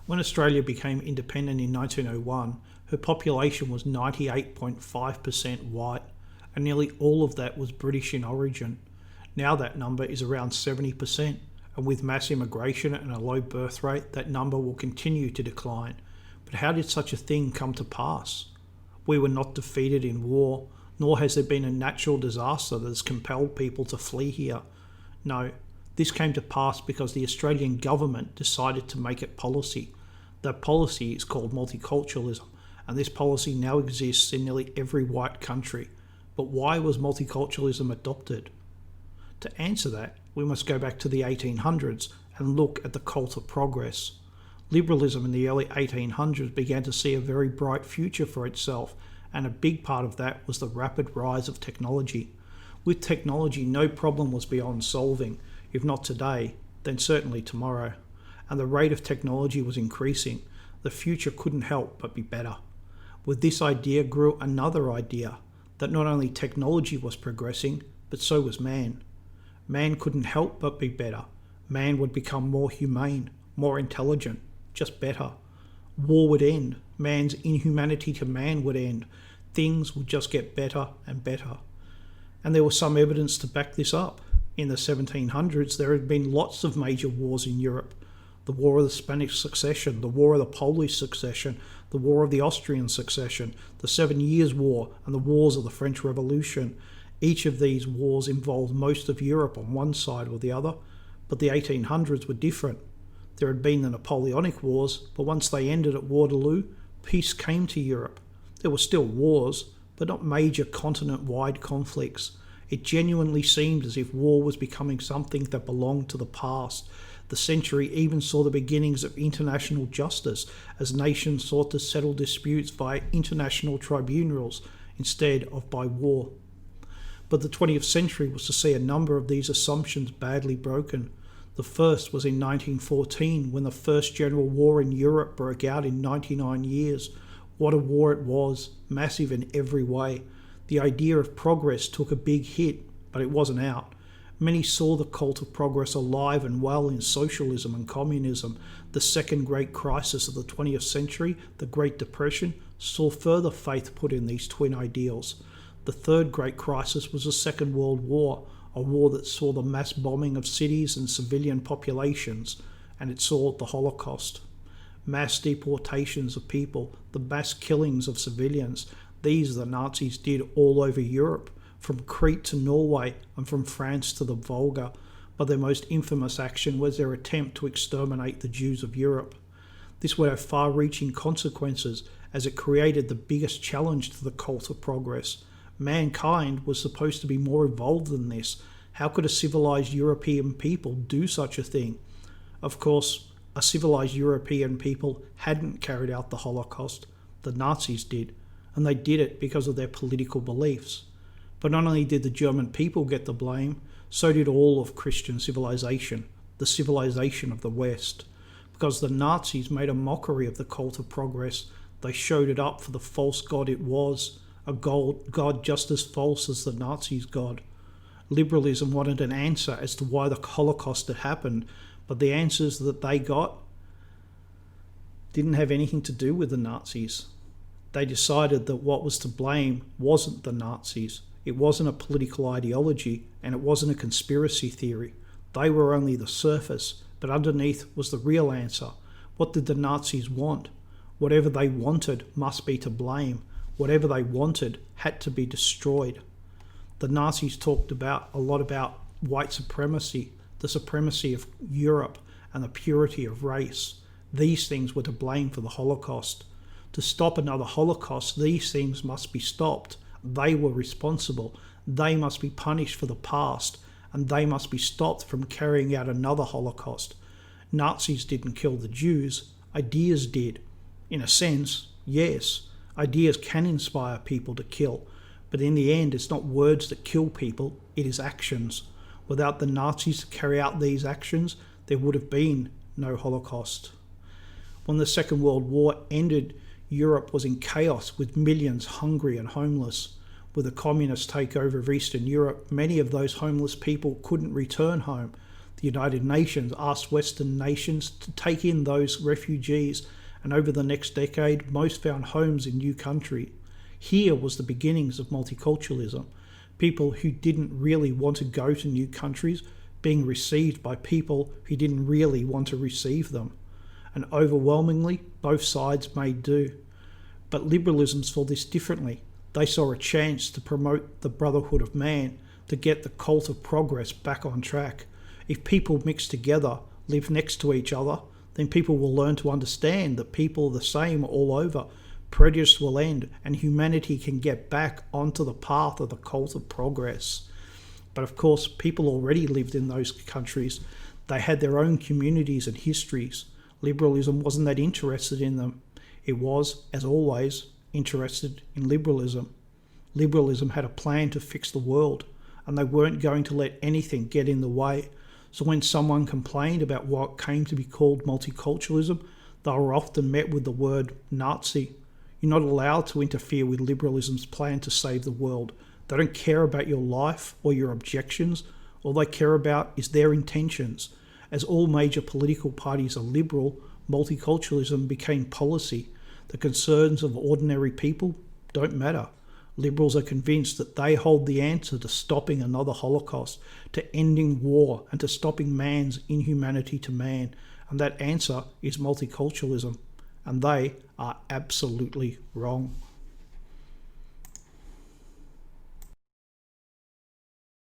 When Australia became independent in 1901, her population was 98.5% white, and nearly all of that was British in origin. Now that number is around 70%, and with mass immigration and a low birth rate, that number will continue to decline. But how did such a thing come to pass? We were not defeated in war, nor has there been a natural disaster that has compelled people to flee here. No, this came to pass because the Australian government decided to make it policy. That policy is called multiculturalism, and this policy now exists in nearly every white country. But why was multiculturalism adopted? To answer that, we must go back to the 1800s and look at the cult of progress. Liberalism in the early 1800s began to see a very bright future for itself, and a big part of that was the rapid rise of technology. With technology, no problem was beyond solving. If not today, then certainly tomorrow. And the rate of technology was increasing. The future couldn't help but be better. With this idea grew another idea, that not only technology was progressing, but so was man. Man couldn't help but be better. Man would become more humane, more intelligent, just better. War would end. Man's inhumanity to man would end. Things would just get better and better. And there was some evidence to back this up. In the 1700s, there had been lots of major wars in Europe. The War of the Spanish Succession, the War of the Polish Succession, the War of the Austrian Succession, the 7 Years' War, and the wars of the French Revolution. Each of these wars involved most of Europe on one side or the other, but the 1800s were different. There had been the Napoleonic Wars, but once they ended at Waterloo, peace came to Europe. There were still wars, but not major continent-wide conflicts. It genuinely seemed as if war was becoming something that belonged to the past. The century even saw the beginnings of international justice as nations sought to settle disputes via international tribunals instead of by war. But the 20th century was to see a number of these assumptions badly broken. The first was in 1914, when the First General War in Europe broke out in 99 years. What a war it was, massive in every way. The idea of progress took a big hit, but it wasn't out. Many saw the cult of progress alive and well in socialism and communism. The second great crisis of the 20th century, the Great Depression, saw further faith put in these twin ideals. The third great crisis was the Second World War, a war that saw the mass bombing of cities and civilian populations, and it saw the Holocaust. Mass deportations of people, the mass killings of civilians, these the Nazis did all over Europe, from Crete to Norway and from France to the Volga, but their most infamous action was their attempt to exterminate the Jews of Europe. This would have far-reaching consequences as it created the biggest challenge to the cult of progress. Mankind was supposed to be more evolved than this. How could a civilized European people do such a thing? Of course, a civilized European people hadn't carried out the Holocaust. The Nazis did, and they did it because of their political beliefs. But not only did the German people get the blame, so did all of Christian civilization, the civilization of the West. Because the Nazis made a mockery of the cult of progress, they showed it up for the false god it was, a god just as false as the Nazis' god. Liberalism wanted an answer as to why the Holocaust had happened, but the answers that they got didn't have anything to do with the Nazis. They decided that what was to blame wasn't the Nazis. It wasn't a political ideology, and it wasn't a conspiracy theory. They were only the surface, but underneath was the real answer. What did the Nazis want? Whatever they wanted must be to blame. Whatever they wanted had to be destroyed. The Nazis talked a lot about white supremacy, the supremacy of Europe, and the purity of race. These things were to blame for the Holocaust. To stop another Holocaust, these things must be stopped. They were responsible. They must be punished for the past, and they must be stopped from carrying out another Holocaust. Nazis didn't kill the Jews. Ideas did. In a sense, yes, ideas can inspire people to kill, but in the end, it's not words that kill people, it is actions. Without the Nazis to carry out these actions, there would have been no Holocaust. When the Second World War ended, Europe was in chaos with millions hungry and homeless. With the communist takeover of Eastern Europe, many of those homeless people couldn't return home. The United Nations asked Western nations to take in those refugees, and over the next decade, most found homes in new country. Here was the beginnings of multiculturalism. People who didn't really want to go to new countries being received by people who didn't really want to receive them. And overwhelmingly, both sides made do. But liberalisms saw this differently. They saw a chance to promote the brotherhood of man, to get the cult of progress back on track. If people mix together, live next to each other, then people will learn to understand that people are the same all over. Prejudice will end, and humanity can get back onto the path of the cult of progress. But of course, people already lived in those countries. They had their own communities and histories. Liberalism wasn't that interested in them. It was, as always, interested in liberalism. Liberalism had a plan to fix the world, and they weren't going to let anything get in the way. So when someone complained about what came to be called multiculturalism, they were often met with the word Nazi. You're not allowed to interfere with liberalism's plan to save the world. They don't care about your life or your objections. All they care about is their intentions. As all major political parties are liberal, multiculturalism became policy. The concerns of ordinary people don't matter. Liberals are convinced that they hold the answer to stopping another Holocaust, to ending war, and to stopping man's inhumanity to man. And that answer is multiculturalism. And they are absolutely wrong.